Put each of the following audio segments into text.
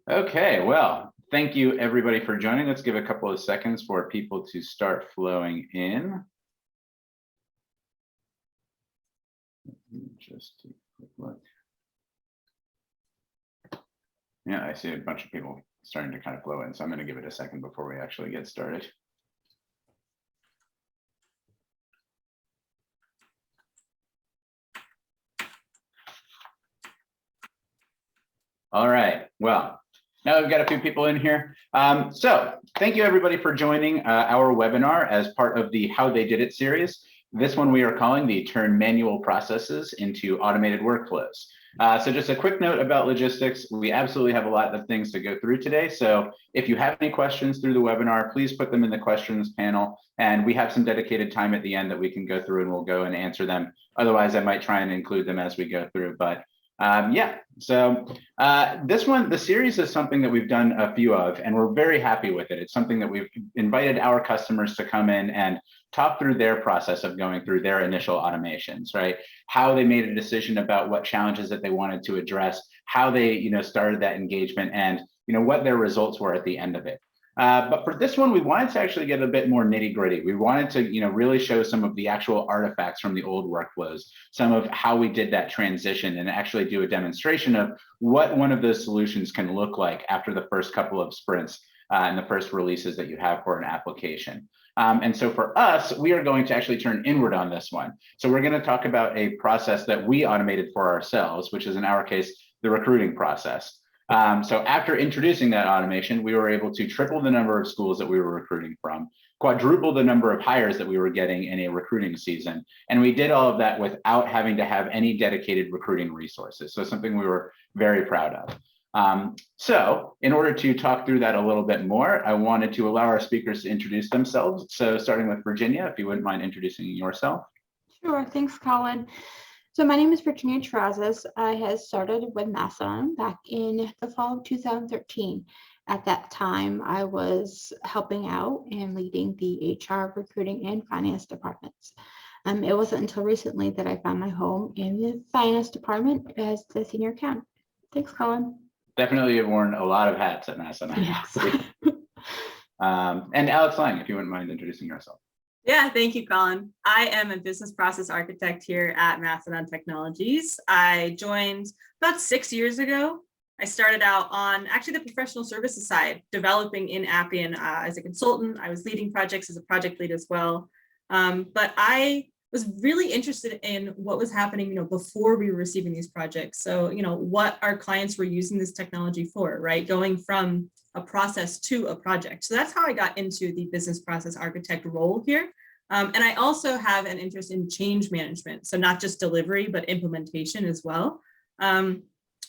Okay, well, thank you everybody for joining. Let's give a couple of seconds for people to start flowing in. Just take a quick look. Yeah, I see a bunch of people starting to kind of flow in, so I'm going to give it a second before we actually get started. All right, well, now we've got a few people in here. So thank you everybody for joining our webinar as part of the How They Did It series. This one we are calling the Turn Manual Processes into Automated Workflows. So just a quick note about logistics. We absolutely have a lot of things to go through today. So if you have any questions through the webinar, please put them in the questions panel. And we have some dedicated time at the end that we can go through and we'll go and answer them. Otherwise, I might try and include them as we go through. But yeah, so this one, the series is something that we've done a few of, and we're very happy with it. It's something that we've invited our customers to come in and talk through their process of going through their initial automations, right? How they made a decision about what challenges that they wanted to address, how they, started that engagement, and what their results were at the end of it. But for this one, we wanted to actually get a bit more nitty gritty. We wanted to, really show some of the actual artifacts from the old workflows, some of how we did that transition, and actually do a demonstration of what one of those solutions can look like after the first couple of sprints and the first releases that you have for an application. And so for us, we are going to actually turn inward on this one. So we're going to talk about a process that we automated for ourselves, which is in our case, the recruiting process. So after introducing that automation, we were able to triple the number of schools that we were recruiting from, quadruple the number of hires that we were getting in a recruiting season. And we did all of that without having to have any dedicated recruiting resources. So something we were very proud of. So in order to talk through that a little bit more, I wanted to allow our speakers to introduce themselves. So starting with Virginia, if you wouldn't mind introducing yourself. Sure, thanks, Colin. So my name is Virginia Terrazas. I had started with Macedon back in the fall of 2013. At that time, I was helping out and leading the HR, recruiting, and finance departments. It wasn't until recently that I found my home in the finance department as the senior accountant. Thanks, Colin. Definitely have worn a lot of hats at Macedon. Yes. And Alex Lang, if you wouldn't mind introducing yourself. Yeah, thank you, Colin. I am a business process architect here at Macedon Technologies. I joined about 6 years ago. I started out on actually the professional services side, developing in Appian as a consultant. I was leading projects as a project lead as well. But I was really interested in what was happening, before we were receiving these projects. So, what our clients were using this technology for, right? Going from a process to a project. So that's how I got into the business process architect role here. And I also have an interest in change management. So not just delivery, but implementation as well. I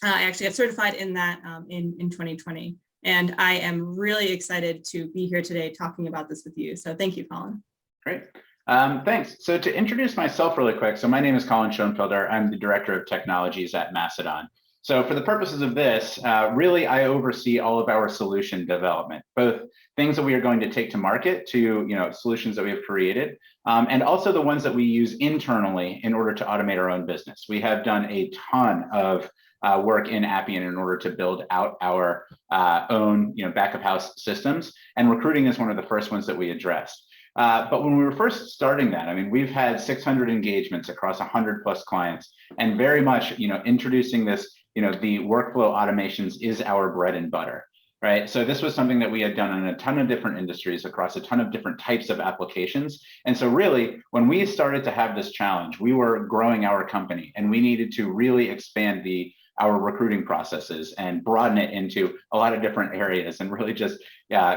actually got certified in that in 2020. And I am really excited to be here today talking about this with you. So thank you, Colin. Great. Thanks. So to introduce myself really quick, so my name is Colin Schoenfelder. I'm the Director of Technologies at Macedon. So for the purposes of this, really, I oversee all of our solution development, both things that we are going to take to market to, solutions that we have created, and also the ones that we use internally in order to automate our own business. We have done a ton of work in Appian in order to build out our own, back of house systems, and recruiting is one of the first ones that we addressed. But when we were first starting that, we've had 600 engagements across 100 plus clients, and very much, introducing this, the workflow automations is our bread and butter, right? So this was something that we had done in a ton of different industries across a ton of different types of applications. And so really, when we started to have this challenge, we were growing our company and we needed to really expand our recruiting processes and broaden it into a lot of different areas and really just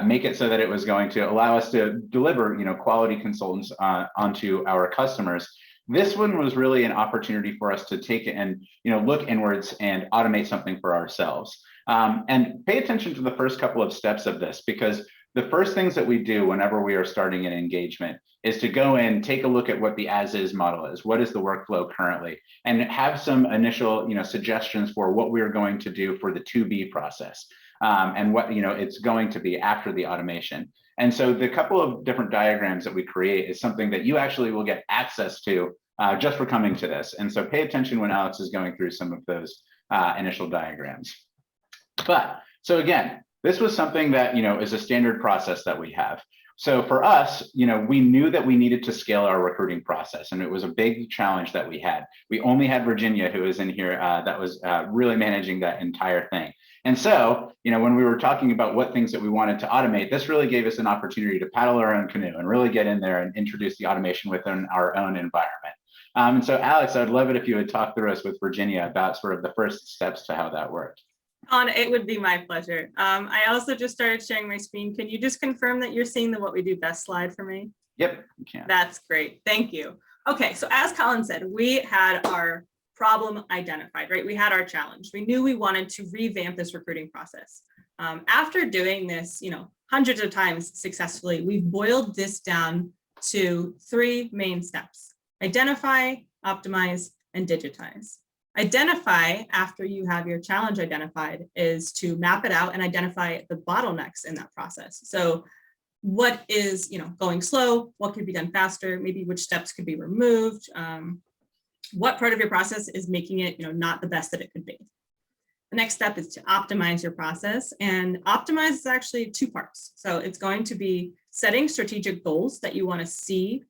make it so that it was going to allow us to deliver, quality consultants onto our customers. This one was really an opportunity for us to take it and, look inwards and automate something for ourselves. And pay attention to the first couple of steps of this, because the first things that we do whenever we are starting an engagement is to go in, take a look at what the as-is model is. What is the workflow currently? And have some initial, suggestions for what we are going to do for the to-be process, and what, it's going to be after the automation. And so the couple of different diagrams that we create is something that you actually will get access to just for coming to this. And so pay attention when Alex is going through some of those initial diagrams. But So again, this was something that, is a standard process that we have. So for us, we knew that we needed to scale our recruiting process, and it was a big challenge that we had. We only had Virginia, who was in here, that was really managing that entire thing. And so, when we were talking about what things that we wanted to automate, this really gave us an opportunity to paddle our own canoe and really get in there and introduce the automation within our own environment. And so, Alex, I'd love it if you would talk through us with Virginia about sort of the first steps to how that worked. It would be my pleasure. I also just started sharing my screen. Can you just confirm that you're seeing the what we do best slide for me? Yep, you can. That's great. Thank you. Okay, so as Colin said, we had our problem identified, right? We had our challenge. We knew we wanted to revamp this recruiting process. After doing this, hundreds of times successfully, we've boiled this down to 3 main steps: identify, optimize, and digitize. Identify, after you have your challenge identified, is to map it out and identify the bottlenecks in that process. So what is going slow, what could be done faster, maybe which steps could be removed, what part of your process is making it not the best that it could be. The next step is to optimize your process, and optimize is actually 2 parts. So it's going to be setting strategic goals that you want to see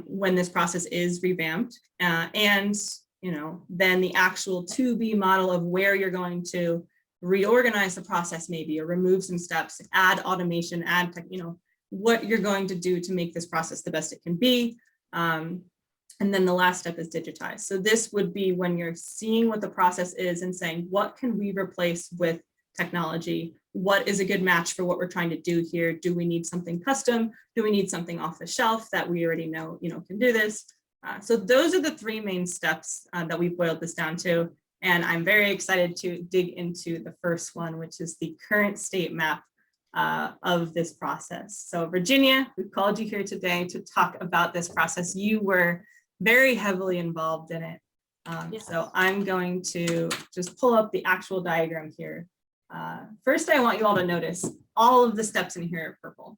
when this process is revamped, and then the actual to-be model of where you're going to reorganize the process, maybe, or remove some steps, add automation, add what you're going to do to make this process the best it can be. And then the last step is digitize. So this would be when you're seeing what the process is and saying, what can we replace with technology? What is a good match for what we're trying to do here? Do we need something custom? Do we need something off the shelf that we already know, can do this? So those are the 3 main steps that we've boiled this down to. And I'm very excited to dig into the first one, which is the current state map of this process. So Virginia, we've called you here today to talk about this process. You were very heavily involved in it. Yes. So I'm going to just pull up the actual diagram here. First, I want you all to notice all of the steps in here are purple.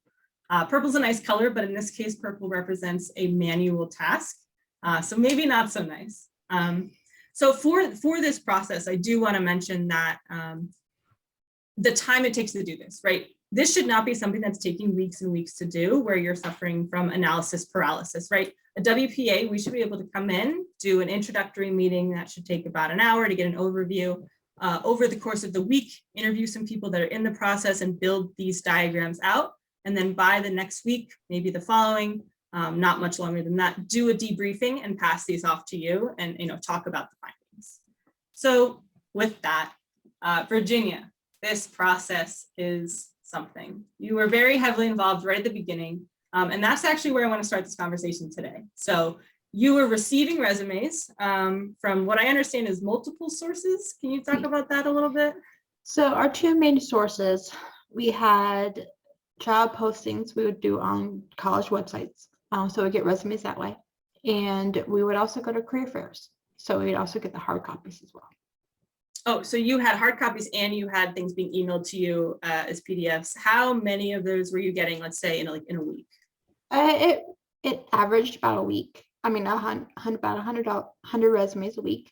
Purple's a nice color, but in this case, purple represents a manual task. So maybe not so nice. So for this process, I do want to mention that the time it takes to do this, right? This should not be something that's taking weeks and weeks to do, where you're suffering from analysis paralysis, right? A WPA, we should be able to come in, do an introductory meeting that should take about an hour to get an overview. Over the course of the week, interview some people that are in the process and build these diagrams out. And then by the next week, maybe the following, not much longer than that, do a debriefing and pass these off to you and talk about the findings. So with that, Virginia, this process is something. You were very heavily involved right at the beginning, and that's actually where I want to start this conversation today. So you were receiving resumes from what I understand is multiple sources. Can you talk about that a little bit? So our 2 main sources, we had job postings we would do on college websites. So we get resumes that way. And we would also go to career fairs. So we'd also get the hard copies as well. Oh, so you had hard copies and you had things being emailed to you as PDFs. How many of those were you getting, let's say, in a week? It averaged about a week. I mean, about 100 resumes a week.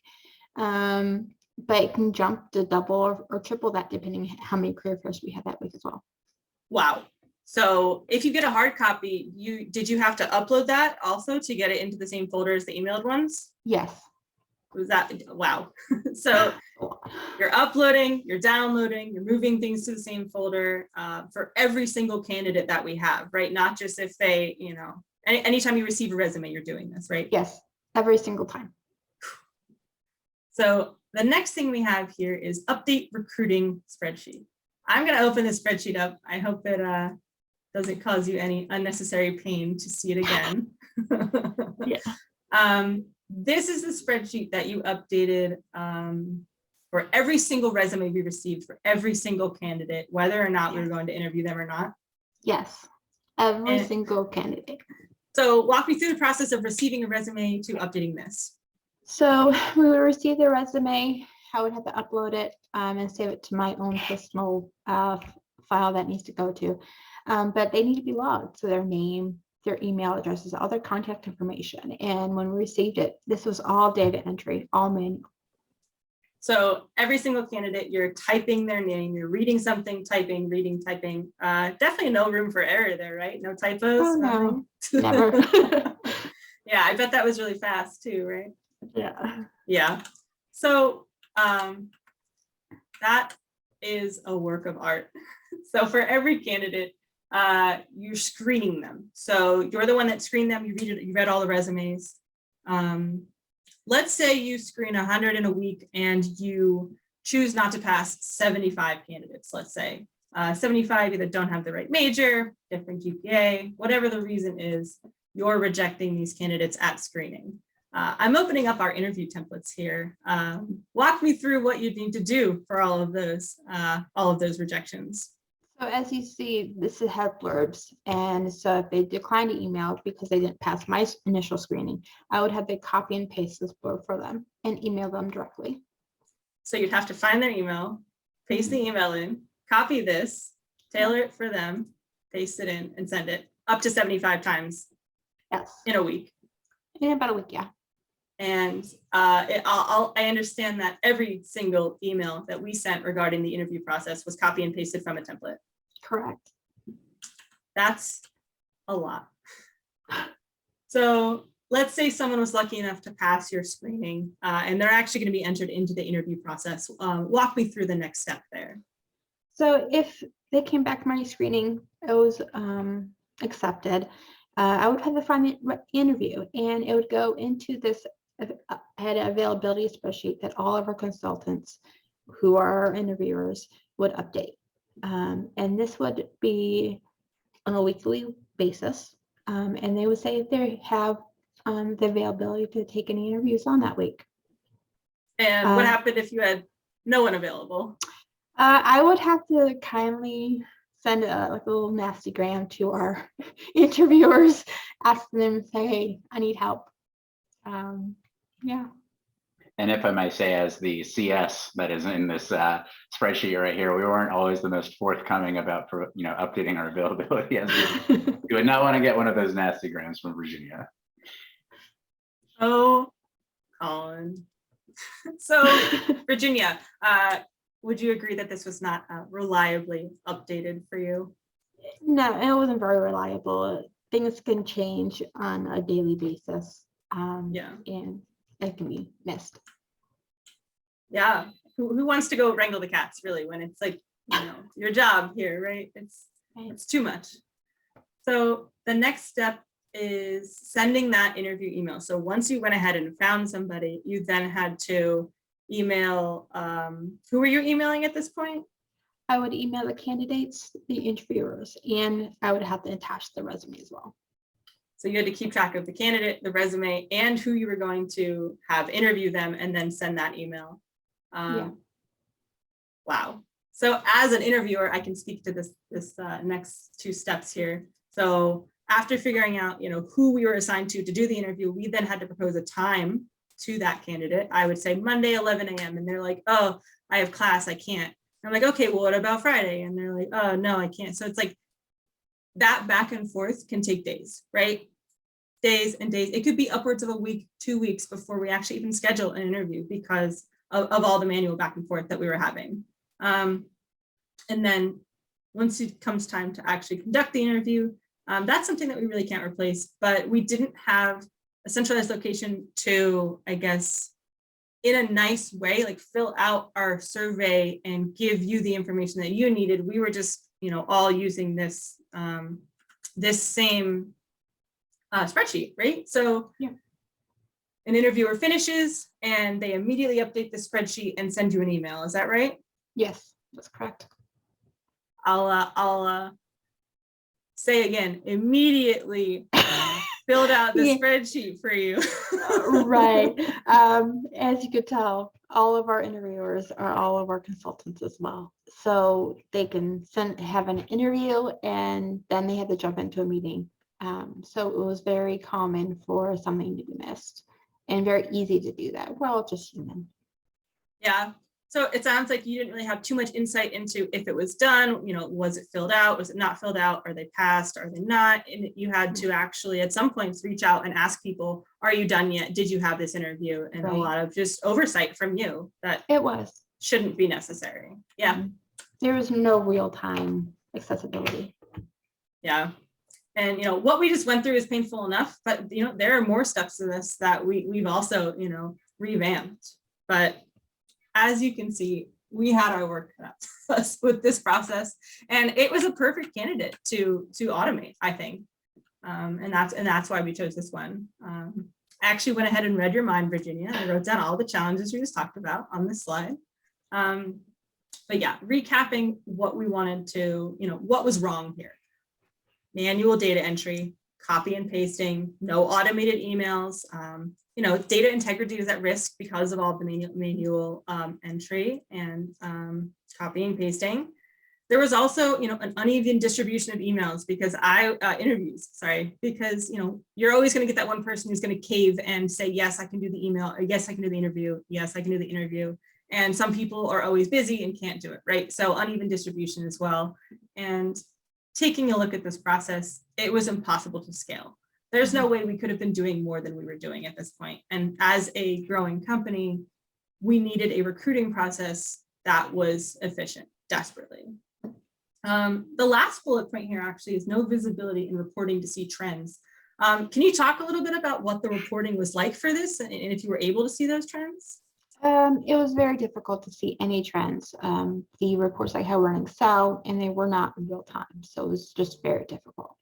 But it can jump to double or triple that depending how many career fairs we had that week as well. Wow. So if you get a hard copy, did you have to upload that also to get it into the same folder as the emailed ones? Yes. Was that, wow. So you're uploading, you're downloading, you're moving things to the same folder for every single candidate that we have, right? Not just if they, anytime you receive a resume, you're doing this, right? Yes, every single time. So the next thing we have here is update recruiting spreadsheet. I'm going to open this spreadsheet up. I hope it doesn't cause you any unnecessary pain to see it again. Yeah. This is the spreadsheet that you updated for every single resume we received for every single candidate, whether or not we were going to interview them or not. Yes, every single candidate. So walk me through the process of receiving a resume to updating this. So we would receive the resume. I would have to upload it and save it to my own personal file that needs to go to. But they need to be logged. So their name, their email addresses, all their contact information. And when we received it, this was all data entry, all manual. So every single candidate, you're typing their name, you're reading something, typing, reading, typing. Definitely no room for error there, right? No typos. Oh, no, nothing? never. Yeah, I bet that was really fast too, right? Yeah. Yeah. So that is a work of art. So for every candidate, you're screening them. So you're the one that screened them. You read all the resumes. Let's say you screen 100 in a week and you choose not to pass 75 candidates, let's say. 75 either don't have the right major, different GPA, whatever the reason is, you're rejecting these candidates at screening. I'm opening up our interview templates here. Walk me through what you need to do for all of those rejections. So as you see, this is head blurbs. And so if they decline to email because they didn't pass my initial screening, I would have to copy and paste this blurb for them and email them directly. So you'd have to find their email, paste the email in, copy this, tailor it for them, paste it in, and send it up to 75 times Yes. in a week. In about a week, yeah. And I understand that every single email that we sent regarding the interview process was copy and pasted from a template. Correct. That's a lot. So let's say someone was lucky enough to pass your screening and they're actually going to be entered into the interview process. Walk me through the next step there. So if they came back from my screening, it was accepted, I would have to find the interview, and it would go into this had an availability spreadsheet that all of our consultants who are our interviewers would update. And this would be on a weekly basis. And they would say if they have the availability to take any interviews on that week. And what happened if you had no one available? I would have to kindly send like a little nasty gram to our interviewers, ask them, say, hey, I need help. Yeah. And if I may say, as the CS that is in this spreadsheet right here, we weren't always the most forthcoming about updating our availability. As you would not want to get one of those nasty grams from Virginia. Oh, Colin. So Virginia, would you agree that this was not reliably updated for you? No, it wasn't very reliable. Things can change on a daily basis. Yeah. And it can be missed. Yeah. Who wants to go wrangle the cats, really, when it's like, your job here, right? It's too much. So the next step is sending that interview email. So once you went ahead and found somebody, you then had to email, who were you emailing at this point? I would email the candidates, the interviewers, and I would have to attach the resume as well. So you had to keep track of the candidate, the resume, and who you were going to have interview them, and then send that email. Yeah. Wow. So as an interviewer, I can speak to this next two steps here. So after figuring out, who we were assigned to do the interview, we then had to propose a time to that candidate. I would say Monday, 11 a.m. And they're like, oh, I have class, I can't. I'm like, okay, well, what about Friday? And they're like, oh, no, I can't. So it's like that back and forth can take days, right? Days and days. It could be upwards of a week, 2 weeks before we actually even schedule an interview because of all the manual back and forth that we were having. And then once it comes time to actually conduct the interview, that's something that we really can't replace, but we didn't have a centralized location to, I guess, in a nice way, like fill out our survey and give you the information that you needed. We were just, all using this, this same spreadsheet, right? So yeah. An interviewer finishes and they immediately update the spreadsheet and send you an email. Is that right? Yes, that's correct. I'll say again, immediately filled out the spreadsheet for you. Right. As you could tell, all of our interviewers are all of our consultants as well. So they can have an interview and then they have to jump into a meeting. So it was very common for something to be missed and very easy to do that. We're all just human. Yeah. So it sounds like you didn't really have too much insight into if it was done, was it filled out? Was it not filled out? Are they passed? Are they not? And you had to actually at some points reach out and ask people, are you done yet? Did you have this interview? And a lot of just oversight from you that It was. shouldn't be necessary. Yeah. There was no real-time accessibility. Yeah. And, what we just went through is painful enough, but, there are more steps to this that we've also, revamped. But as you can see, we had our work cut out for us with this process, and it was a perfect candidate to automate, I think. And that's why we chose this one. I actually went ahead and read your mind, Virginia. I wrote down all the challenges we just talked about on this slide. But yeah, recapping what we wanted to, what was wrong here. Manual data entry, copy and pasting, no automated emails. Data integrity is at risk because of all the manual entry and copy and pasting. There was also, an uneven distribution of emails because because, you're always going to get that one person who's going to cave and say, yes, I can do the email, or yes, I can do the interview. Yes, I can do the interview. And some people are always busy and can't do it, right? So uneven distribution as well. And taking a look at this process, it was impossible to scale. There's no way we could have been doing more than we were doing at this point. And as a growing company, we needed a recruiting process that was efficient, desperately. The last bullet point here actually is no visibility in reporting to see trends. Can you talk a little bit about what the reporting was like for this and if you were able to see those trends? It was very difficult to see any trends. The reports I had were in Excel and they were not in real time. So it was just very difficult.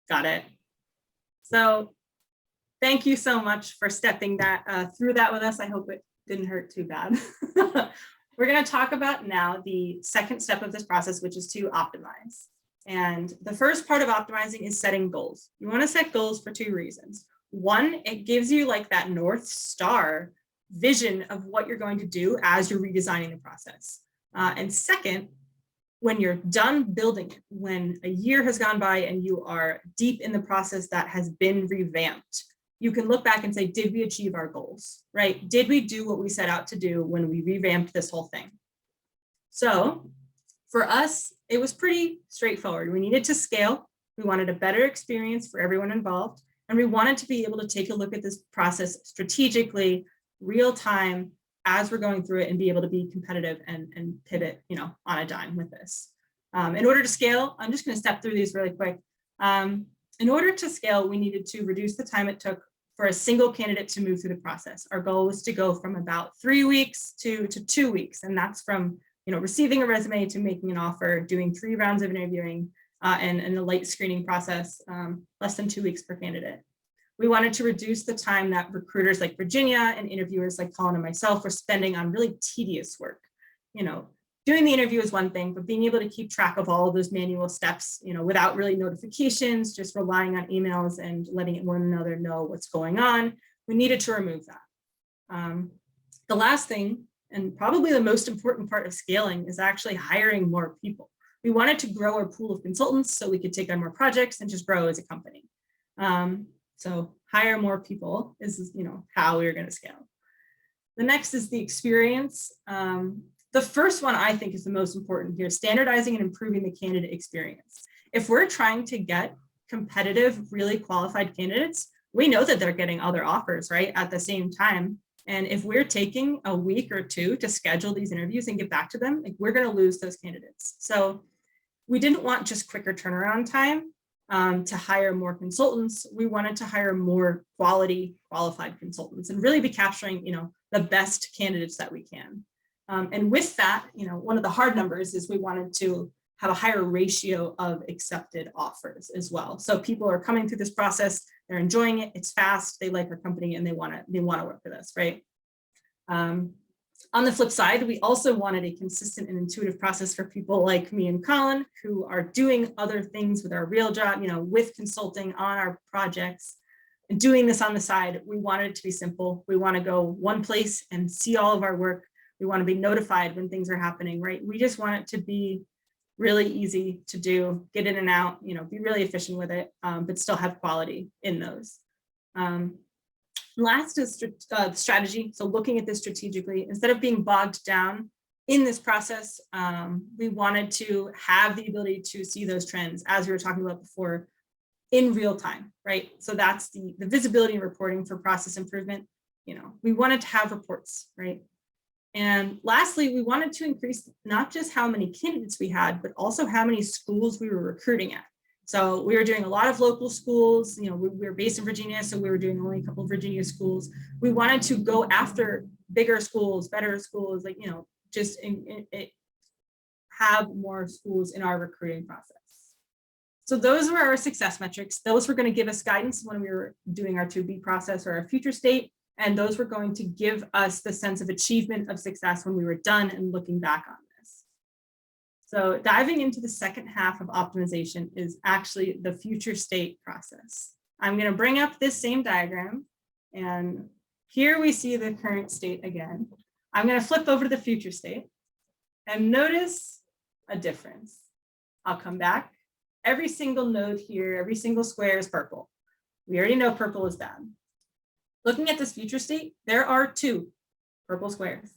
Got it. So thank you so much for stepping through that with us. I hope it didn't hurt too bad. We're going to talk about now the second step of this process, which is to optimize. And the first part of optimizing is setting goals. You want to set goals for two reasons. One, it gives you like that North Star vision of what you're going to do as you're redesigning the process. And second, when you're done building it, when a year has gone by and you are deep in the process that has been revamped, you can look back and say, did we achieve our goals, right? Did we do what we set out to do when we revamped this whole thing? So for us, it was pretty straightforward. We needed to scale. We wanted a better experience for everyone involved. And we wanted to be able to take a look at this process strategically, real time, as we're going through it and be able to be competitive and pivot, on a dime with this. In order to scale, I'm just going to step through these really quick. In order to scale, we needed to reduce the time it took for a single candidate to move through the process. Our goal was to go from about 3 weeks to 2 weeks. And that's from, receiving a resume to making an offer, doing 3 rounds of interviewing and a light screening process, less than 2 weeks per candidate. We wanted to reduce the time that recruiters like Virginia and interviewers like Colin and myself were spending on really tedious work. Doing the interview is one thing, but being able to keep track of all of those manual steps, without really notifications, just relying on emails and letting one another know what's going on, we needed to remove that. The last thing, and probably the most important part of scaling, is actually hiring more people. We wanted to grow our pool of consultants so we could take on more projects and just grow as a company. So hire more people is, how we're going to scale. The next is the experience. The first one I think is the most important here, standardizing and improving the candidate experience. If we're trying to get competitive, really qualified candidates, we know that they're getting other offers, right, at the same time. And if we're taking a week or two to schedule these interviews and get back to them, we're going to lose those candidates. So we didn't want just quicker turnaround time. To hire more consultants, we wanted to hire more qualified consultants and really be capturing, the best candidates that we can. And with that, one of the hard numbers is we wanted to have a higher ratio of accepted offers as well. So people are coming through this process, they're enjoying it, it's fast, they like our company, and they want to work with us, right? On the flip side, we also wanted a consistent and intuitive process for people like me and Colin, who are doing other things with our real job, with consulting on our projects and doing this on the side. We wanted it to be simple. We want to go one place and see all of our work. We want to be notified when things are happening, right? We just want it to be really easy to do, get in and out, be really efficient with it, but still have quality in those. Last is strategy. So looking at this strategically, instead of being bogged down in this process, we wanted to have the ability to see those trends, as we were talking about before, in real time, right? So that's the visibility and reporting for process improvement. We wanted to have reports, right? And lastly, we wanted to increase not just how many candidates we had, but also how many schools we were recruiting at. So we were doing a lot of local schools. We were based in Virginia, so we were doing only a couple of Virginia schools. We wanted to go after bigger schools, better schools, like, just have more schools in our recruiting process. So those were our success metrics. Those were going to give us guidance when we were doing our to-be process or our future state. And those were going to give us the sense of achievement of success when we were done and looking back on this. So diving into the second half of optimization is actually the future state process. I'm going to bring up this same diagram, and here we see the current state again. I'm going to flip over to the future state and notice a difference. I'll come back. Every single node here, every single square is purple. We already know purple is bad. Looking at this future state, there are 2 purple squares.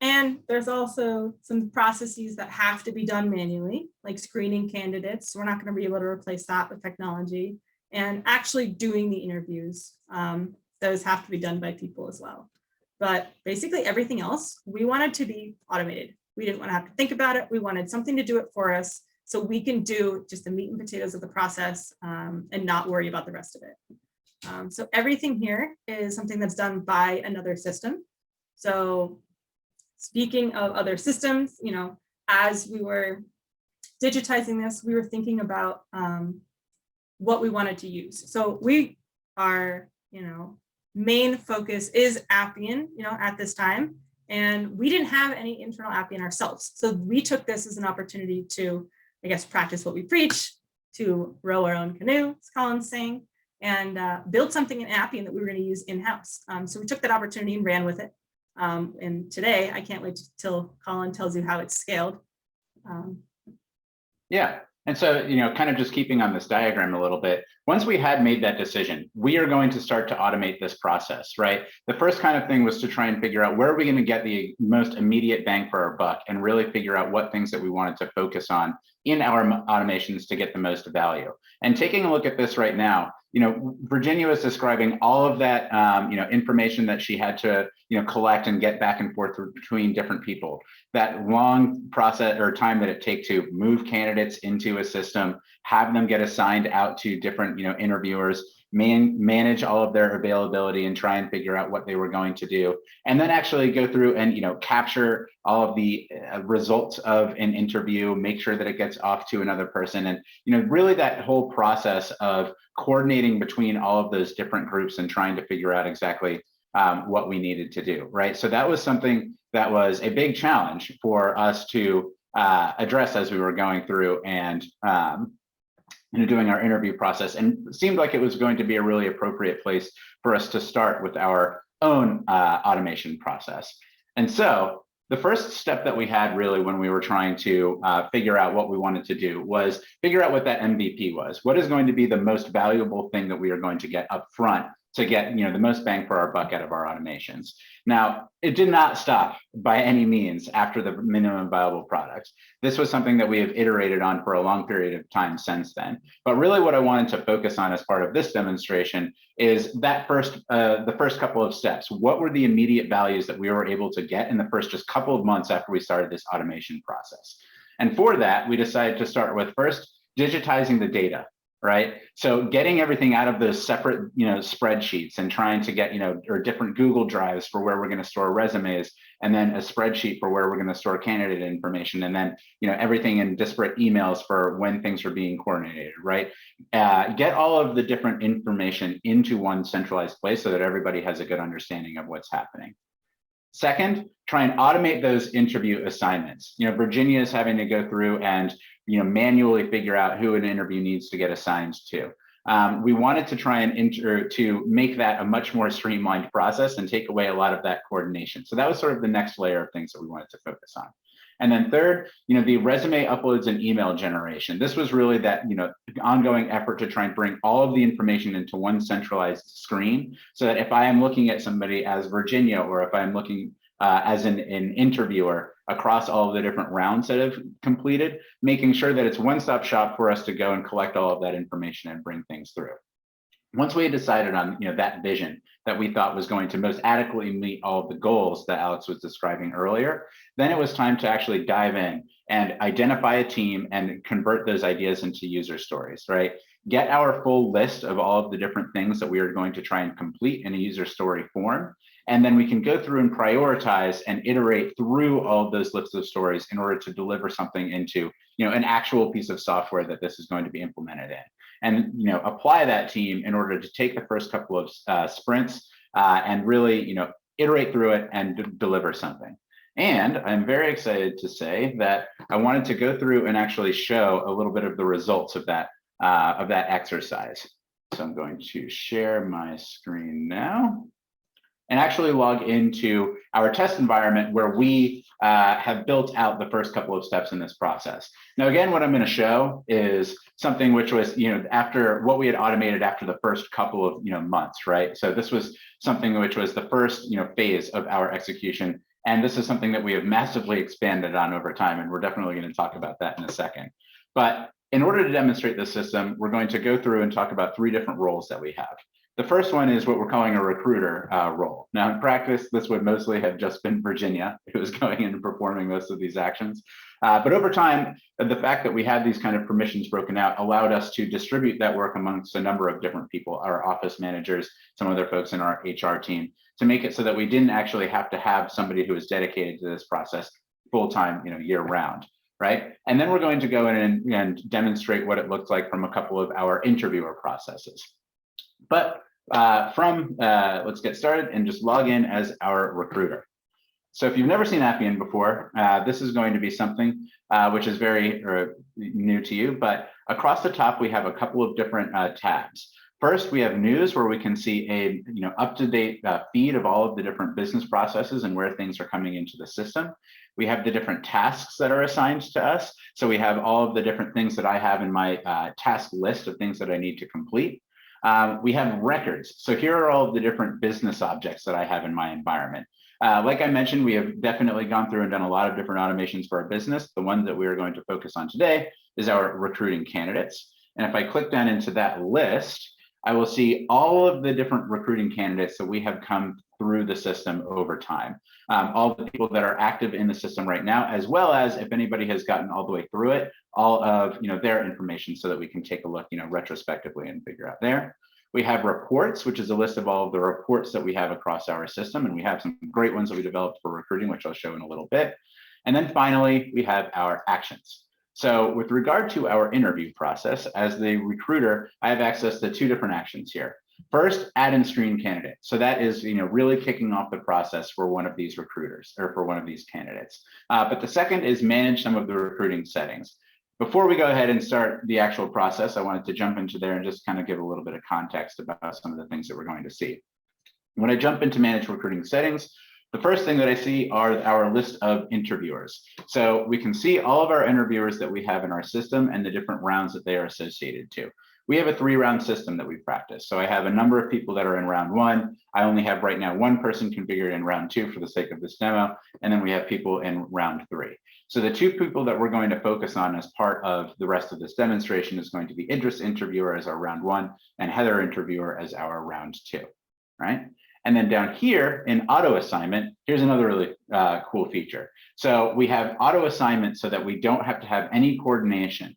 And there's also some processes that have to be done manually, like screening candidates. We're not going to be able to replace that with technology. And actually doing the interviews, those have to be done by people as well. But basically everything else, we wanted to be automated. We didn't want to have to think about it. We wanted something to do it for us so we can do just the meat and potatoes of the process and not worry about the rest of it. So everything here is something that's done by another system. So speaking of other systems, as we were digitizing this, we were thinking about what we wanted to use. So our main focus is Appian, at this time, and we didn't have any internal Appian ourselves. So we took this as an opportunity to, I guess, practice what we preach, to row our own canoe, as Colin's saying, and build something in Appian that we were going to use in-house. So we took that opportunity and ran with it. And today, I can't wait till Colin tells you how it's scaled. Yeah. And so, kind of just keeping on this diagram a little bit, once we had made that decision, we are going to start to automate this process, right? The first kind of thing was to try and figure out where are we going to get the most immediate bang for our buck and really figure out what things that we wanted to focus on in our automations to get the most value. And taking a look at this right now, Virginia was describing all of that, information that she had to, collect and get back and forth between different people. That long process or time that it takes to move candidates into a system, have them get assigned out to different, interviewers, manage all of their availability and try and figure out what they were going to do, and then actually go through and capture all of the results of an interview, make sure that it gets off to another person, and really that whole process of coordinating between all of those different groups and trying to figure out exactly what we needed to do, right? So that was something that was a big challenge for us to address as we were going through and doing our interview process, and it seemed like it was going to be a really appropriate place for us to start with our own automation process. And so the first step that we had really when we were trying to figure out what we wanted to do was figure out what that MVP was. What is going to be the most valuable thing that we are going to get up front to get the most bang for our buck out of our automations. Now, it did not stop by any means after the minimum viable product. This was something that we have iterated on for a long period of time since then. But really what I wanted to focus on as part of this demonstration is that the first couple of steps. What were the immediate values that we were able to get in the first just couple of months after we started this automation process? And for that, we decided to start with first digitizing the data. Right. So getting everything out of those separate, spreadsheets and trying to get, or different Google Drives for where we're going to store resumes, and then a spreadsheet for where we're going to store candidate information, and then, everything in disparate emails for when things are being coordinated, right? Get all of the different information into one centralized place so that everybody has a good understanding of what's happening. Second, try and automate those interview assignments. Virginia is having to go through and manually figure out who an interview needs to get assigned to. We wanted to try and to make that a much more streamlined process and take away a lot of that coordination. So that was sort of the next layer of things that we wanted to focus on. And then third, the resume uploads and email generation. This was really that, ongoing effort to try and bring all of the information into one centralized screen, so that if I am looking at somebody as Virginia, or if I'm looking as an interviewer across all of the different rounds that have completed, making sure that it's one-stop shop for us to go and collect all of that information and bring things through. Once we had decided on that vision that we thought was going to most adequately meet all of the goals that Alex was describing earlier, then it was time to actually dive in and identify a team and convert those ideas into user stories, right? Get our full list of all of the different things that we are going to try and complete in a user story form. And then we can go through and prioritize and iterate through all of those lists of stories in order to deliver something into an actual piece of software that this is going to be implemented in. And apply that team in order to take the first couple of sprints and really iterate through it and deliver something. And I'm very excited to say that I wanted to go through and actually show a little bit of the results of that exercise. So I'm going to share my screen now and actually log into our test environment where we have built out the first couple of steps in this process. Now, again, what I'm going to show is something which was, after what we had automated after the first couple of, months, right? So this was something which was the first, phase of our execution. And this is something that we have massively expanded on over time. And we're definitely going to talk about that in a second. But in order to demonstrate this system, we're going to go through and talk about 3 different roles that we have. The first one is what we're calling a recruiter role. Now, in practice, this would mostly have just been Virginia who was going in and performing most of these actions. But over time, the fact that we had these kind of permissions broken out allowed us to distribute that work amongst a number of different people, our office managers, some other folks in our HR team, to make it so that we didn't actually have to have somebody who is dedicated to this process full-time, year round. Right? And then we're going to go in and demonstrate what it looks like from a couple of our interviewer processes. But let's get started and just log in as our recruiter. So if you've never seen Appian before, this is going to be something which is very new to you, but across the top, we have a couple of different tabs. First, we have news, where we can see a up-to-date feed of all of the different business processes and where things are coming into the system. We have the different tasks that are assigned to us. So we have all of the different things that I have in my task list of things that I need to complete. We have records. So here are all of the different business objects that I have in my environment. Like I mentioned, we have definitely gone through and done a lot of different automations for our business. The one that we are going to focus on today is our recruiting candidates. And if I click down into that list, I will see all of the different recruiting candidates that we have come through the system over time. All the people that are active in the system right now, as well as if anybody has gotten all the way through it, all of their information, so that we can take a look retrospectively and figure out there. We have reports, which is a list of all of the reports that we have across our system. And we have some great ones that we developed for recruiting, which I'll show in a little bit. And then finally, we have our actions. So with regard to our interview process, as the recruiter, I have access to 2 different actions here. First, add and screen candidate. So that is, really kicking off the process for one of these recruiters, or for one of these candidates. But the second is manage some of the recruiting settings. Before we go ahead and start the actual process, I wanted to jump into there and just kind of give a little bit of context about some of the things that we're going to see. When I jump into manage recruiting settings, the first thing that I see are our list of interviewers. So we can see all of our interviewers that we have in our system and the different rounds that they are associated to. We have a 3-round system that we practice. So I have a number of people that are in round 1. I only have right now 1 person configured in round 2 for the sake of this demo. And then we have people in round 3. So the 2 people that we're going to focus on as part of the rest of this demonstration is going to be Idris interviewer as our round 1 and Heather interviewer as our round 2, right? And then down here in auto assignment, here's another really cool feature. So we have auto assignment so that we don't have to have any coordination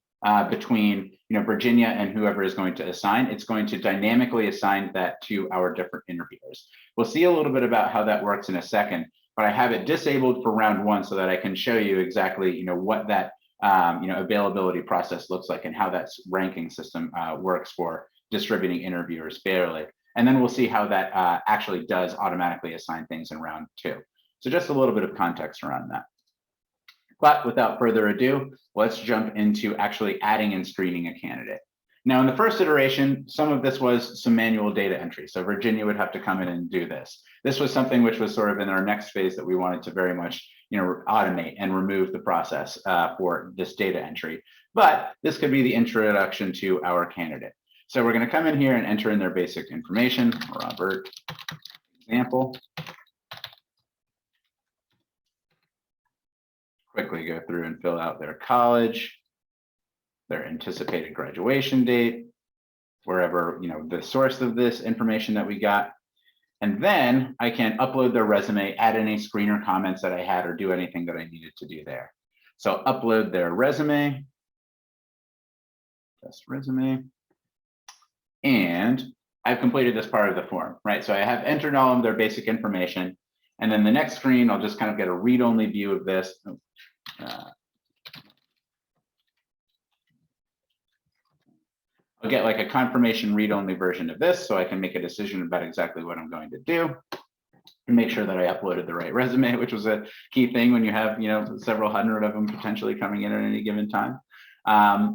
between Virginia and whoever is going to assign. It's going to dynamically assign that to our different interviewers. We'll see a little bit about how that works in a second, but I have it disabled for round 1 so that I can show you exactly what that availability process looks like and how that ranking system works for distributing interviewers fairly. And then we'll see how that actually does automatically assign things in round 2. So just a little bit of context around that. But without further ado, let's jump into actually adding and screening a candidate. Now, in the first iteration, some of this was some manual data entry. So Virginia would have to come in and do this. This was something which was sort of in our next phase that we wanted to very much automate and remove the process for this data entry. But this could be the introduction to our candidate. So we're going to come in here and enter in their basic information. Robert, example. Quickly go through and fill out their college, their anticipated graduation date, wherever, the source of this information that we got. And then I can upload their resume, add any screener comments that I had, or do anything that I needed to do there. So upload their resume, test resume, and I've completed this part of the form, right? So I have entered all of their basic information. And then the next screen, I'll just kind of get a read-only view of this. I'll get like a confirmation read-only version of this so I can make a decision about exactly what I'm going to do and make sure that I uploaded the right resume, which was a key thing when you have, several hundred of them potentially coming in at any given time.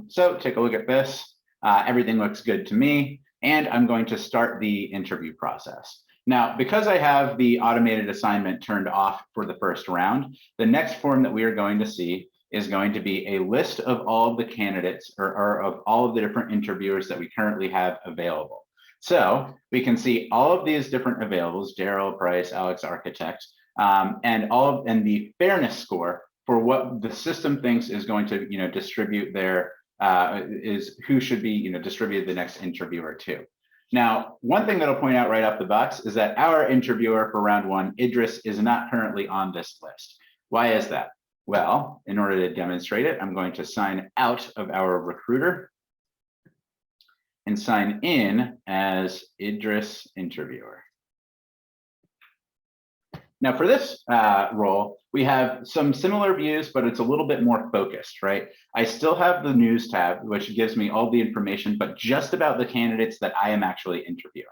So take a look at this. Everything looks good to me, and I'm going to start the interview process. Now, because I have the automated assignment turned off for the first round, the next form that we are going to see is going to be a list of all of the candidates or of all of the different interviewers that we currently have available. So we can see all of these different availables, Daryl, Price, Alex, Architect, and the fairness score for what the system thinks is going to distribute their is who should be distributed the next interviewer to. Now, one thing that I'll point out right off the box is that our interviewer for round one, Idris, is not currently on this list. Why is that? Well, in order to demonstrate it, I'm going to sign out of our recruiter and sign in as Idris interviewer. Now for this role, we have some similar views, but it's a little bit more focused, right? I still have the news tab, which gives me all the information, but just about the candidates that I am actually interviewing.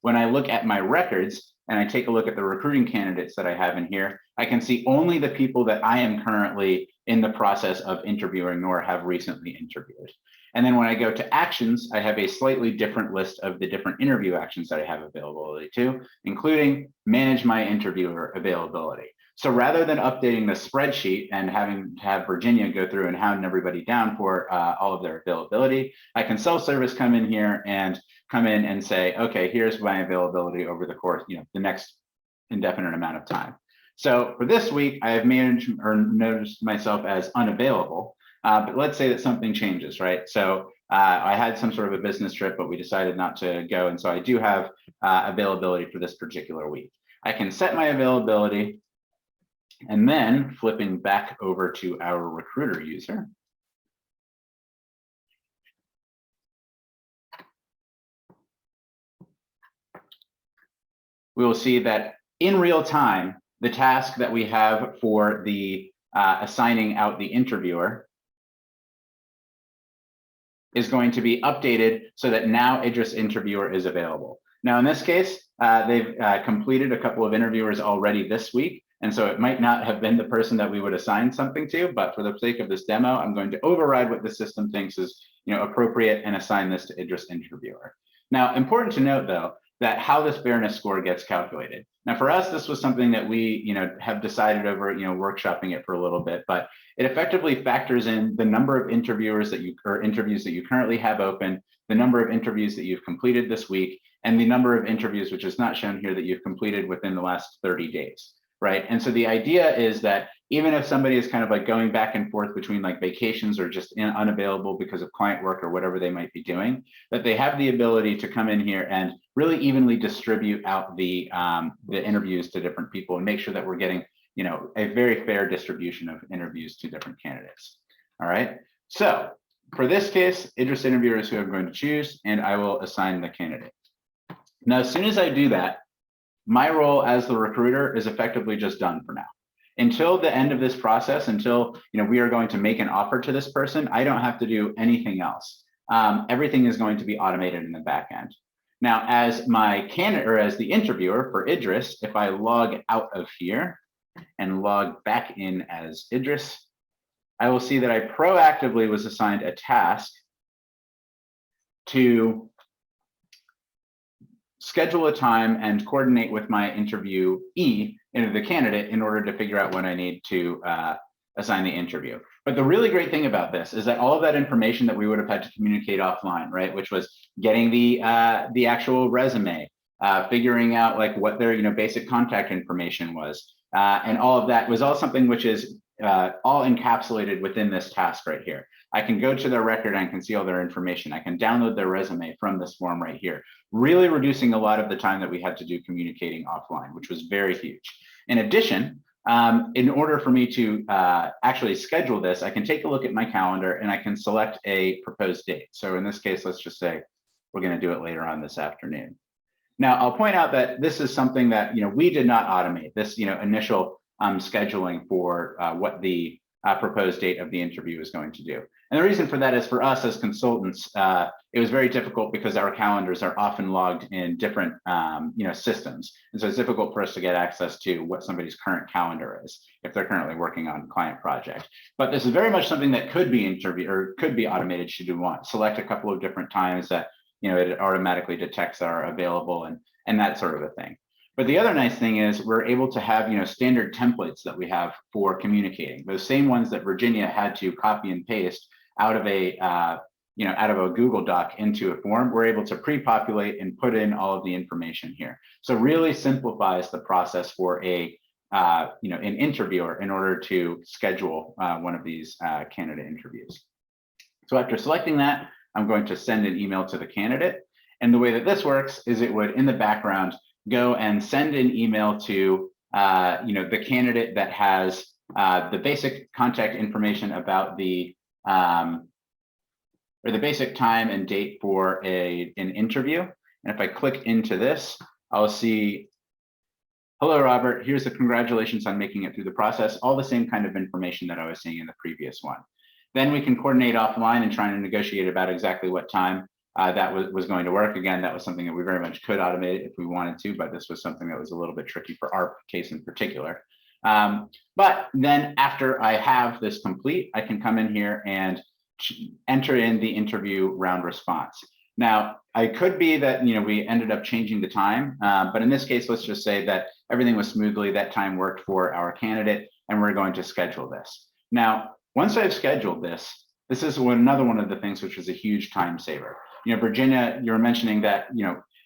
When I look at my records and I take a look at the recruiting candidates that I have in here, I can see only the people that I am currently in the process of interviewing or have recently interviewed. And then when I go to actions, I have a slightly different list of the different interview actions that I have availability to, including manage my interviewer availability. So rather than updating the spreadsheet and having to have Virginia go through and hound everybody down for all of their availability, I can self-service come in here and come in and say, okay, here's my availability over the course, the next indefinite amount of time. So for this week, I have managed or noticed myself as unavailable. But let's say that something changes, right? So I had some sort of a business trip, but we decided not to go. And so I do have availability for this particular week. I can set my availability, and then flipping back over to our recruiter user. We will see that in real time, the task that we have for the assigning out the interviewer is going to be updated so that now Idris interviewer is available. Now, in this case, they've completed a couple of interviewers already this week. And so it might not have been the person that we would assign something to, but for the sake of this demo, I'm going to override what the system thinks is appropriate and assign this to Idris interviewer. Now, important to note, though, that how this fairness score gets calculated. Now, for us, this was something that we have decided over workshopping it for a little bit, but it effectively factors in the number of interviewers that interviews that you currently have open, the number of interviews that you've completed this week, and the number of interviews, which is not shown here, that you've completed within the last 30 days. Right. And so the idea is that even if somebody is kind of like going back and forth between like vacations or just unavailable because of client work or whatever they might be doing, that they have the ability to come in here and really evenly distribute out the interviews to different people and make sure that we're getting, a very fair distribution of interviews to different candidates. All right. So for this case, Idris interviewer is who I'm going to choose, and I will assign the candidate. Now, as soon as I do that, my role as the recruiter is effectively just done for now. Until the end of this process, until we are going to make an offer to this person, I don't have to do anything else. Everything is going to be automated in the back end. Now, as my candidate or as the interviewer for Idris, if I log out of here and log back in as Idris, I will see that I proactively was assigned a task to schedule a time and coordinate with my interviewee into the candidate in order to figure out when I need to assign the interview. But the really great thing about this is that all of that information that we would have had to communicate offline, right, which was getting the actual resume, figuring out like what their basic contact information was, and all of that was all something which is all encapsulated within this task right here. I can go to their record and I can see all their information. I can download their resume from this form right here, really reducing a lot of the time that we had to do communicating offline, which was very huge. In addition, in order for me to actually schedule this, I can take a look at my calendar and I can select a proposed date. So in this case, let's just say we're going to do it later on this afternoon. Now, I'll point out that this is something that we did not automate, this initial scheduling for what the proposed date of the interview is going to do. And the reason for that is for us as consultants, it was very difficult because our calendars are often logged in different systems. And so it's difficult for us to get access to what somebody's current calendar is if they're currently working on a client project. But this is very much something that could be could be automated should you want. Select a couple of different times that it automatically detects are available and that sort of a thing. But the other nice thing is we're able to have standard templates that we have for communicating. Those same ones that Virginia had to copy and paste out of a out of a Google Doc into a form, we're able to pre-populate and put in all of the information here. So really simplifies the process for a an interviewer in order to schedule one of these candidate interviews. So after selecting that, I'm going to send an email to the candidate. And the way that this works is it would, in the background, go and send an email to the candidate that has the basic contact information about the or the basic time and date for an interview. And if I click into this, I'll see, hello, Robert, here's the congratulations on making it through the process, all the same kind of information that I was seeing in the previous one. Then we can coordinate offline and try to negotiate about exactly what time that was going to work. Again, that was something that we very much could automate if we wanted to, but this was something that was a little bit tricky for our case in particular. But then after I have this complete, I can come in here and enter in the interview round response. Now, I could be that we ended up changing the time, but in this case, let's just say that everything was smoothly, that time worked for our candidate, and we're going to schedule this. Now, once I've scheduled this, this is another one of the things which is a huge time saver. Virginia, you're mentioning that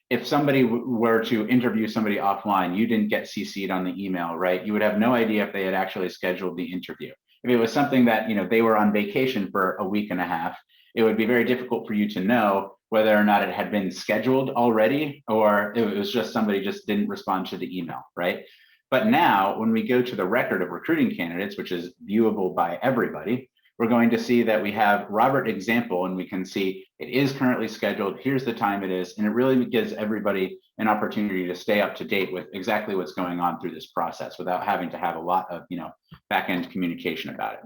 if somebody were to interview somebody offline, you didn't get CC'd on the email, right? You would have no idea if they had actually scheduled the interview. If it was something that they were on vacation for a week and a half, it would be very difficult for you to know whether or not it had been scheduled already or it was just somebody just didn't respond to the email, right? But now when we go to the record of recruiting candidates, which is viewable by everybody, we're going to see that we have Robert example, and we can see it is currently scheduled. Here's the time it is. And it really gives everybody an opportunity to stay up to date with exactly what's going on through this process without having to have a lot of back-end communication about it.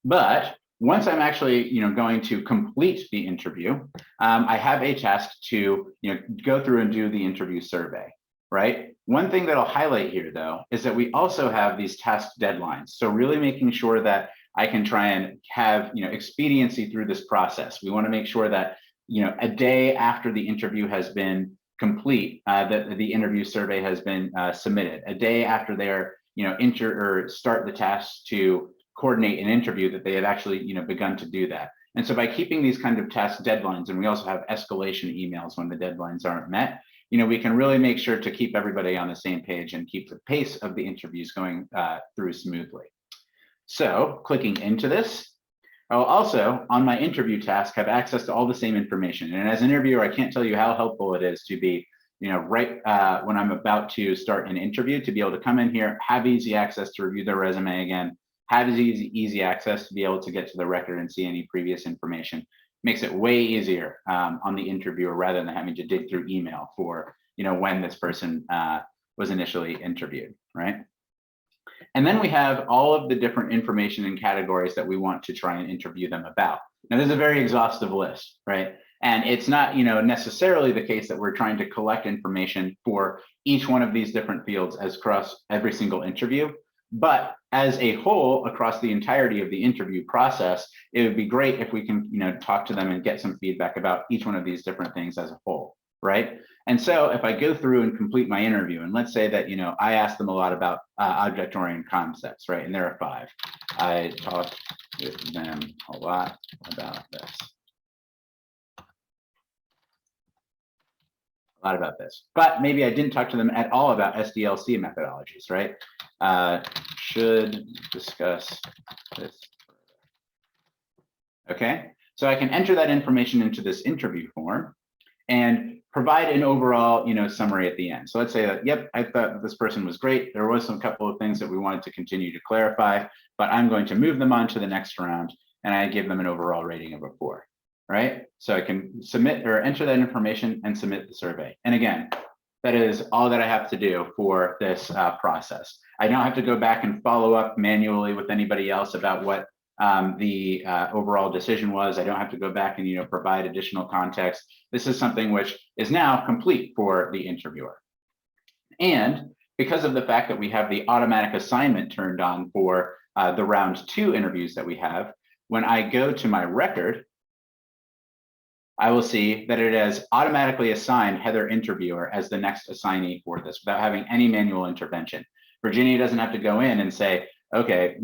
But once I'm actually going to complete the interview, I have a task to go through and do the interview survey, right? One thing that I'll highlight here though is that we also have these task deadlines. So really making sure that I can try and have expediency through this process. We want to make sure that a day after the interview has been complete, that the interview survey has been submitted. A day after they're start the tasks to coordinate an interview, that they have actually begun to do that. And so by keeping these kind of task deadlines, and we also have escalation emails when the deadlines aren't met, we can really make sure to keep everybody on the same page and keep the pace of the interviews going through smoothly. So clicking into this, I'll also, on my interview task, have access to all the same information. And as an interviewer, I can't tell you how helpful it is to be, right when I'm about to start an interview, to be able to come in here, have easy access to review their resume again, have easy access to be able to get to the record and see any previous information. Makes it way easier on the interviewer rather than having to dig through email for, when this person was initially interviewed, right? And then we have all of the different information and categories that we want to try and interview them about. Now, this is a very exhaustive list, right? And it's not, necessarily the case that we're trying to collect information for each one of these different fields as across every single interview. But as a whole, across the entirety of the interview process, it would be great if we can, talk to them and get some feedback about each one of these different things as a whole, right? And so if I go through and complete my interview, and let's say that, I asked them a lot about object-oriented concepts, right? And there are 5. I talked with them a lot about this. But maybe I didn't talk to them at all about SDLC methodologies, right? Should discuss this further. Okay, so I can enter that information into this interview form and provide an overall, summary at the end. So let's say that, yep, I thought this person was great. There was some couple of things that we wanted to continue to clarify, but I'm going to move them on to the next round, and I give them an overall rating of a 4. Right? So I can submit or enter that information and submit the survey. And again, that is all that I have to do for this process. I don't have to go back and follow up manually with anybody else about what the overall decision was. I don't have to go back and provide additional context. This is something which is now complete for the interviewer. And because of the fact that we have the automatic assignment turned on for the round 2 interviews that we have, when I go to my record, I will see that it has automatically assigned Heather Interviewer as the next assignee for this without having any manual intervention. Virginia doesn't have to go in and say, okay,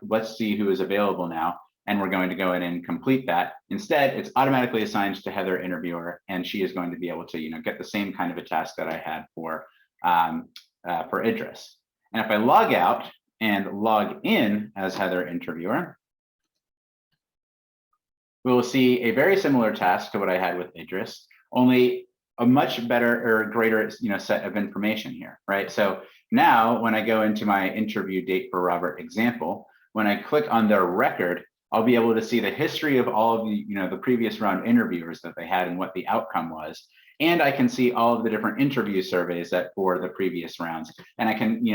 let's see who is available now, and we're going to go in and complete that. Instead, it's automatically assigned to Heather Interviewer, and she is going to be able to, get the same kind of a task that I had for Idris. And if I log out and log in as Heather Interviewer, we will see a very similar task to what I had with Idris, only a much better or greater set of information here, right? So now when I go into my interview date for Robert example, when I click on their record, I'll be able to see the history of all of the, the previous round interviewers that they had and what the outcome was. And I can see all of the different interview surveys that for the previous rounds. And I can,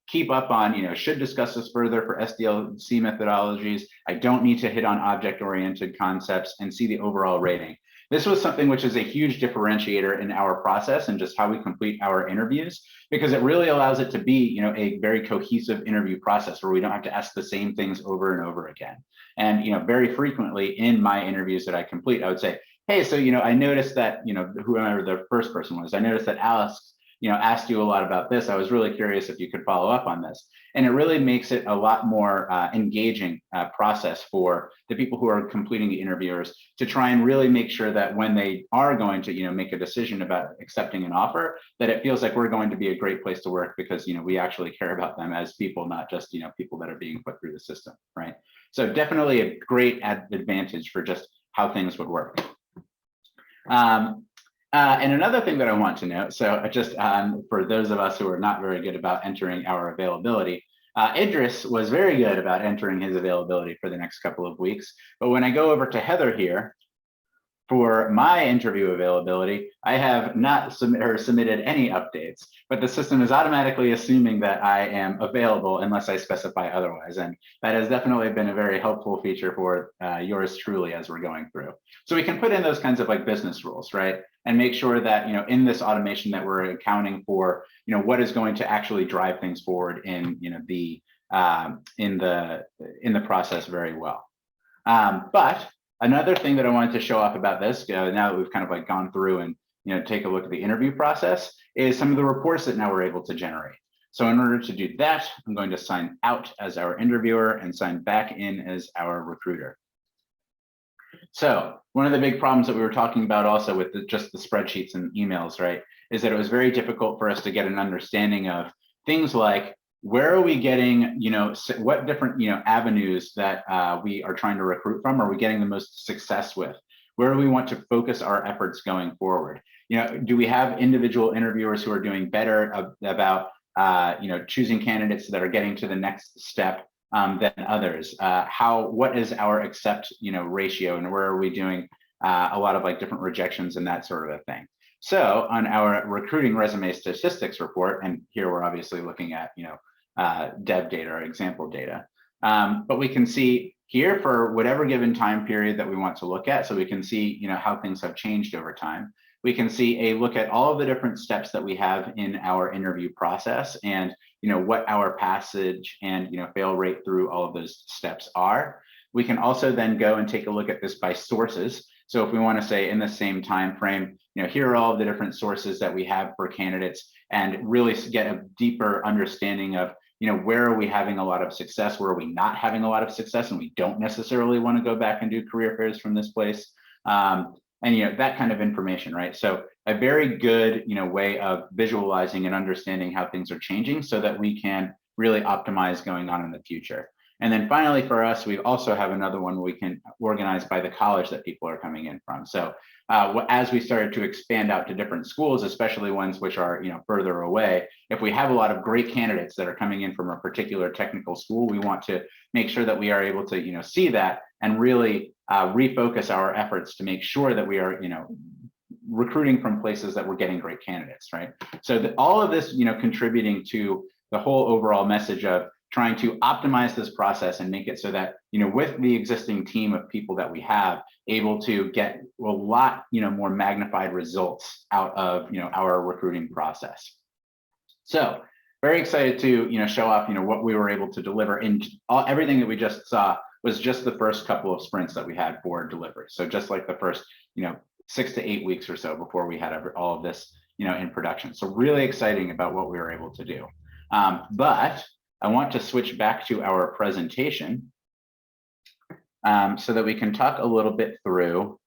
keep up on, should discuss this further for SDLC methodologies. I don't need to hit on object-oriented concepts and see the overall rating. This was something which is a huge differentiator in our process and just how we complete our interviews, because it really allows it to be, a very cohesive interview process where we don't have to ask the same things over and over again. And, very frequently in my interviews that I complete, I would say, hey, so, I noticed that, whoever the first person was, I noticed that Alex, asked you a lot about this. I was really curious if you could follow up on this. And it really makes it a lot more engaging process for the people who are completing the interviewers to try and really make sure that when they are going to, make a decision about accepting an offer, that it feels like we're going to be a great place to work because, we actually care about them as people, not just, people that are being put through the system, right? So definitely a great advantage for just how things would work. And another thing that I want to note, so just for those of us who are not very good about entering our availability, Idris was very good about entering his availability for the next couple of weeks. But when I go over to Heather here, for my interview availability, I have not submitted any updates, but the system is automatically assuming that I am available unless I specify otherwise. And that has definitely been a very helpful feature for yours truly as we're going through. So we can put in those kinds of business rules, right? And make sure that, in this automation that we're accounting for, what is going to actually drive things forward in, in the process very well. But another thing that I wanted to show off about this, now that we've kind of gone through and take a look at the interview process, is some of the reports that now we're able to generate. So in order to do that, I'm going to sign out as our interviewer and sign back in as our recruiter. So one of the big problems that we were talking about also with just the spreadsheets and emails, right, is that it was very difficult for us to get an understanding of things like, where are we getting, what different, avenues that we are trying to recruit from are we getting the most success with? Where do we want to focus our efforts going forward? Do we have individual interviewers who are doing better about, choosing candidates that are getting to the next step than others? What is our accept, ratio, and where are we doing a lot of different rejections and that sort of a thing? So on our recruiting resume statistics report, and here we're obviously looking at, dev data or example data. But we can see here for whatever given time period that we want to look at, so we can see how things have changed over time. We can see a look at all of the different steps that we have in our interview process and what our passage and fail rate through all of those steps are. We can also then go and take a look at this by sources. So if we want to say in the same time frame, here are all the different sources that we have for candidates, and really get a deeper understanding of, where are we having a lot of success, where are we not having a lot of success, and we don't necessarily want to go back and do career fairs from this place. And that kind of information, right? So a very good way of visualizing and understanding how things are changing so that we can really optimize going on in the future. And then finally for us, we also have another one we can organize by the college that people are coming in from. So as we started to expand out to different schools, especially ones which are further away, if we have a lot of great candidates that are coming in from a particular technical school, we want to make sure that we are able to see that and really refocus our efforts to make sure that we are recruiting from places that we're getting great candidates, right? So all of this contributing to the whole overall message of trying to optimize this process and make it so that with the existing team of people that we have, able to get a lot more magnified results out of our recruiting process. So very excited to show off what we were able to deliver. In everything that we just saw was just the first couple of sprints that we had for delivery. So just like the first 6 to 8 weeks or so before we had all of this in production. So really exciting about what we were able to do. But I want to switch back to our presentation so that we can talk a little bit through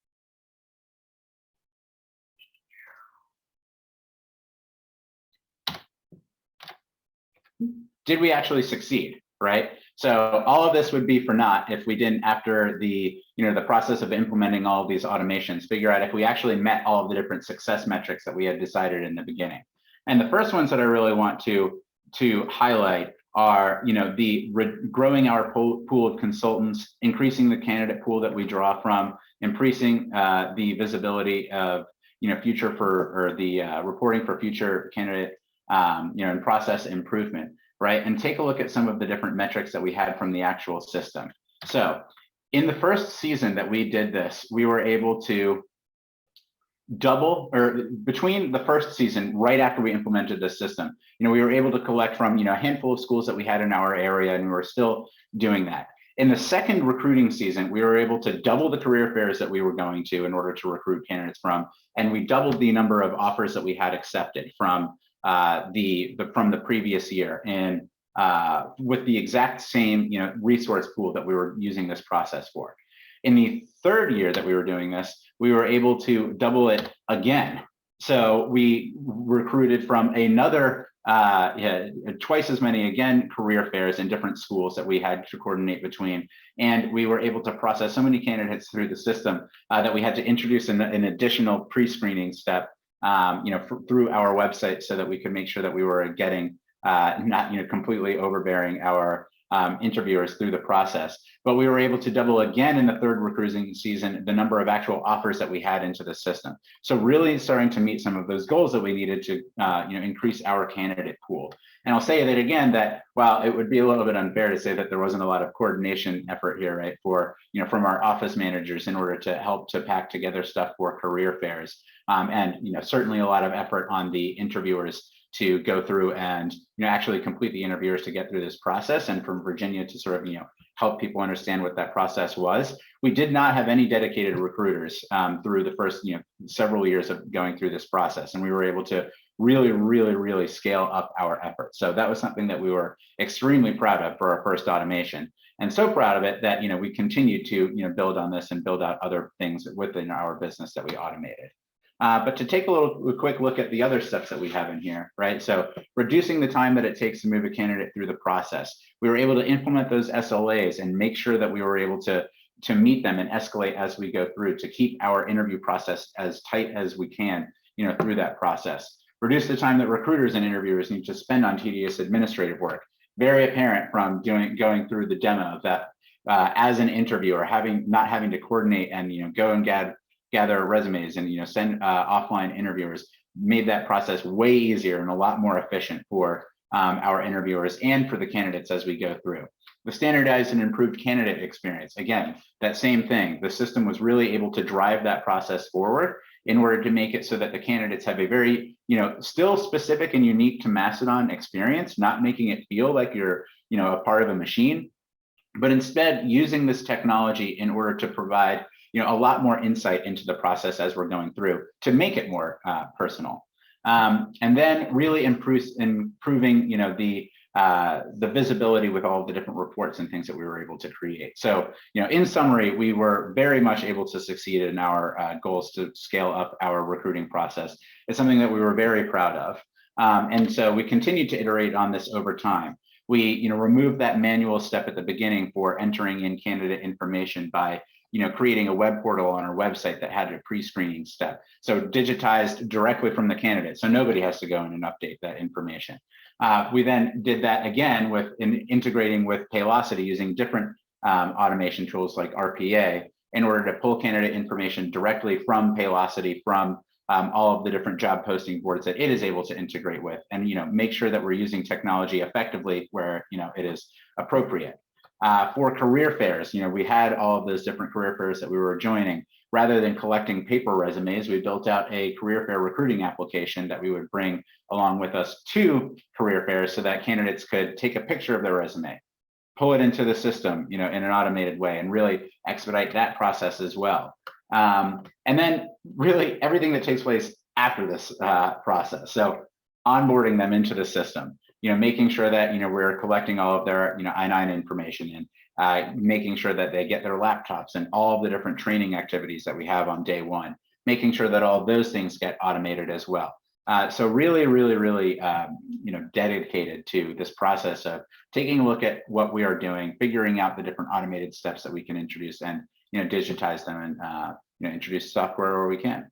did we actually succeed, right? So all of this would be for naught if we didn't, after the the process of implementing all of these automations, figure out if we actually met all of the different success metrics that we had decided in the beginning. And the first ones that I really want to highlight are growing our pool of consultants, increasing the candidate pool that we draw from, increasing the visibility of reporting for future candidate and process improvement, right? And take a look at some of the different metrics that we had from the actual system. So in the first season that we did this, we were able to double, or between the first season, right after we implemented this system, we were able to collect from a handful of schools that we had in our area, and we were still doing that. In the second recruiting season, we were able to double the career fairs that we were going to in order to recruit candidates from, and we doubled the number of offers that we had accepted from the previous year, and with the exact same resource pool that we were using this process for. In the third year that we were doing this, we were able to double it again. So we recruited from another twice as many, again, career fairs in different schools that we had to coordinate between. And we were able to process so many candidates through the system that we had to introduce an additional pre-screening step through our website so that we could make sure that we were getting not completely overbearing our interviewers through the process. But we were able to double again in the third recruiting season the number of actual offers that we had into the system. So really starting to meet some of those goals that we needed to increase our candidate pool. And I'll say that again, that while it would be a little bit unfair to say that there wasn't a lot of coordination effort here, right, for from our office managers in order to help to pack together stuff for career fairs, and certainly a lot of effort on the interviewers to go through and actually complete the interviewers to get through this process, and from Virginia to sort of help people understand what that process was. We did not have any dedicated recruiters through the first several years of going through this process, and we were able to really scale up our efforts. So that was something that we were extremely proud of for our first automation, and so proud of it that we continued to build on this and build out other things within our business that we automated. But to take a quick look at the other steps that we have in here, right? So reducing the time that it takes to move a candidate through the process. We were able to implement those SLAs and make sure that we were able to meet them and escalate as we go through to keep our interview process as tight as we can, through that process. Reduce the time that recruiters and interviewers need to spend on tedious administrative work. Very apparent from going through the demo of that as an interviewer, not having to coordinate and go and gather resumes and send offline interviewers, made that process way easier and a lot more efficient for our interviewers and for the candidates as we go through. The standardized and improved candidate experience, again, that same thing. The system was really able to drive that process forward in order to make it so that the candidates have a very, still specific and unique to Macedon experience, not making it feel like you're, a part of a machine, but instead using this technology in order to provide a lot more insight into the process as we're going through to make it more personal. And then really improving, the visibility with all the different reports and things that we were able to create. So, in summary, we were very much able to succeed in our goals to scale up our recruiting process. It's something that we were very proud of. And so we continued to iterate on this over time. We, removed that manual step at the beginning for entering in candidate information by creating a web portal on our website that had a pre-screening step. So digitized directly from the candidate. So nobody has to go in and update that information. We then did that again with integrating with Paylocity using different automation tools like RPA in order to pull candidate information directly from Paylocity, from all of the different job posting boards that it is able to integrate with, and make sure that we're using technology effectively where it is appropriate. For career fairs, we had all of those different career fairs that we were joining. Rather than collecting paper resumes, we built out a career fair recruiting application that we would bring along with us to career fairs so that candidates could take a picture of their resume, pull it into the system, in an automated way, and really expedite that process as well. And then really everything that takes place after this process. So onboarding them into the system, making sure that, we're collecting all of their, I-9 information, and making sure that they get their laptops and all of the different training activities that we have on day one, making sure that all of those things get automated as well. So really, dedicated to this process of taking a look at what we are doing, figuring out the different automated steps that we can introduce, and digitize them, and introduce software where we can.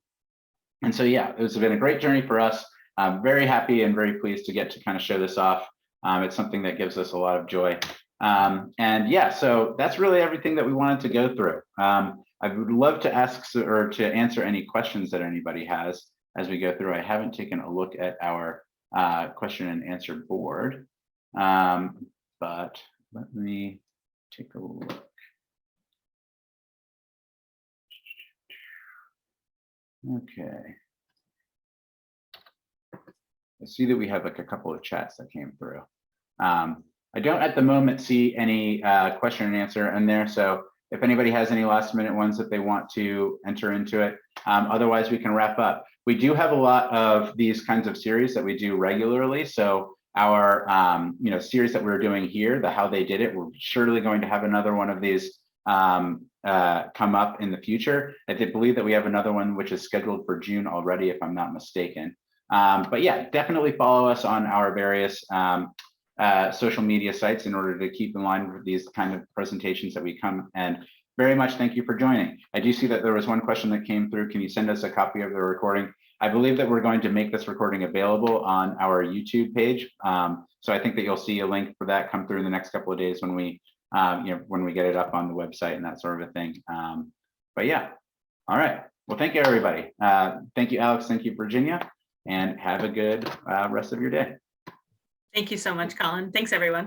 And so yeah, it's been a great journey for us. I'm very happy and very pleased to get to kind of show this off. It's something that gives us a lot of joy. And yeah, so that's really everything that we wanted to go through. I would love to ask or to answer any questions that anybody has as we go through. I haven't taken a look at our question and answer board, but let me take a look. Okay. I see that we have like a couple of chats that came through. I don't at the moment see any question and answer in there. So if anybody has any last minute ones that they want to enter into it, otherwise we can wrap up. We do have a lot of these kinds of series that we do regularly. So our series that we're doing here, the How They Did It, we're surely going to have another one of these come up in the future. I did believe that we have another one which is scheduled for June already, if I'm not mistaken. But yeah, definitely follow us on our various social media sites in order to keep in line with these kind of presentations that we come. And very much thank you for joining. I do see that there was one question that came through. Can you send us a copy of the recording? I believe that we're going to make this recording available on our YouTube page. So I think that you'll see a link for that come through in the next couple of days when we when we get it up on the website and that sort of a thing. But yeah, all right. Well, thank you, everybody. Thank you, Alex. Thank you, Virginia. And have a good rest of your day. Thank you so much, Colin. Thanks, everyone.